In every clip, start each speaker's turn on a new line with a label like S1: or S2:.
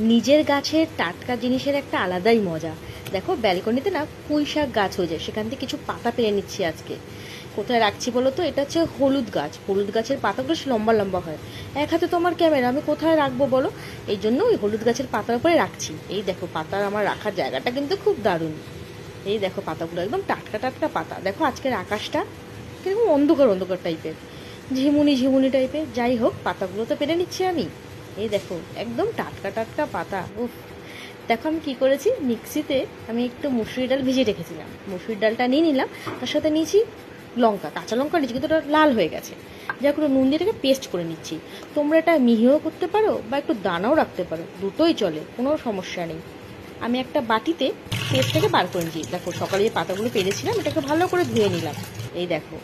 S1: নিজের গাছের টাটকা জিনিসের একটা আলাদাই মজা। দেখো ব্যালকনিতে না পুঁই শাক গাছ হয়েছে, সেখান থেকে কিছু পাতা পেরে নিচ্ছি আজকে। কোথায় রাখছি বলো তো? এটা হচ্ছে হলুদ গাছ। হলুদ গাছের পাতাগুলো লম্বা লম্বা হয়। এক হাতে তোমার ক্যামেরা, আমি কোথায় রাখবো বলো? এই জন্য ওই হলুদ গাছের পাতার উপরে রাখছি। এই দেখো পাতার আমার রাখার জায়গাটা কিন্তু খুব দারুণ। এই দেখো পাতাগুলো একদম টাটকা টাটকা পাতা। দেখো আজকের আকাশটা কিরকম অন্ধকার অন্ধকার টাইপের, ঝিমুনি ঝিমুনি টাইপের। যাই হোক, পাতাগুলো তো পেরে নিচ্ছি আমি। এই দেখো একদম টাটকা টাটকা পাতা। উফ, দেখো আমি কি করেছি, মিক্সিতে আমি একটু মুসুরি ডাল ভিজিয়ে রেখেছিলাম, মুসুরির ডালটা নিয়ে নিলাম, তার সাথে নিয়েছি লঙ্কা, কাঁচা লঙ্কা নিয়েছি কিন্তু ওটা লাল হয়ে গেছে। যা করে নুন দিয়ে এটাকে পেস্ট করে নিচ্ছি। তোমরা এটা মিহিও করতে পারো বা একটু দানাও রাখতে পারো, দুটোই চলে, কোনো সমস্যা নেই। আমি একটা বাটিতে পেস্টটাকে বার করে নিচ্ছি। দেখো সকালে যে পাতাগুলো পেরেছিলাম এটাকে ভালো করে ধুয়ে নিলাম। এই দেখো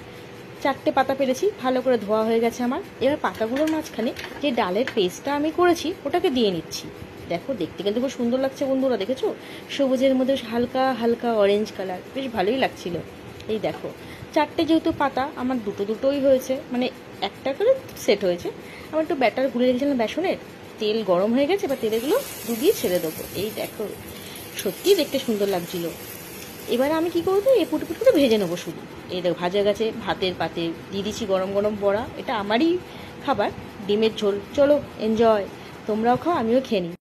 S1: 4টে পাতা পেরেছি, ভালো করে ধোয়া হয়ে গেছে আমার। এবার পাতাগুলোর মাঝখানে যে ডালের পেস্টটা আমি করেছি ওটাকে দিয়ে নিচ্ছি। দেখো দেখতে কিন্তু খুব সুন্দর লাগছে বন্ধুরা, দেখেছো? সবুজের মধ্যে হালকা হালকা অরেঞ্জ কালার, বেশ ভালোই লাগছিল। এই দেখো 4টে যেহেতু পাতা, আমার দুটো দুটোই হয়েছে, মানে একটা করে সেট হয়েছে। আমার একটু ব্যাটার গুলে রেখেছিলাম বেসনের, তেল গরম হয়ে গেছে, এবার তেলগুলো ডুবিয়ে ছেড়ে দেবো। এই দেখো সত্যিই দেখতে সুন্দর লাগছিল। এবার আমি কি করবো, এই পুটু পুটু করে ভেজে নেবো শুধু। এই দেখো ভাজা গেছে, ভাতের পাতে দিয়ে দিচ্ছি গরম গরম বড়া। এটা আমারই খাবার, ডিমের ঝোল। চলো এনজয়, তোমরাও খাও আমিও খেয়ে নিই।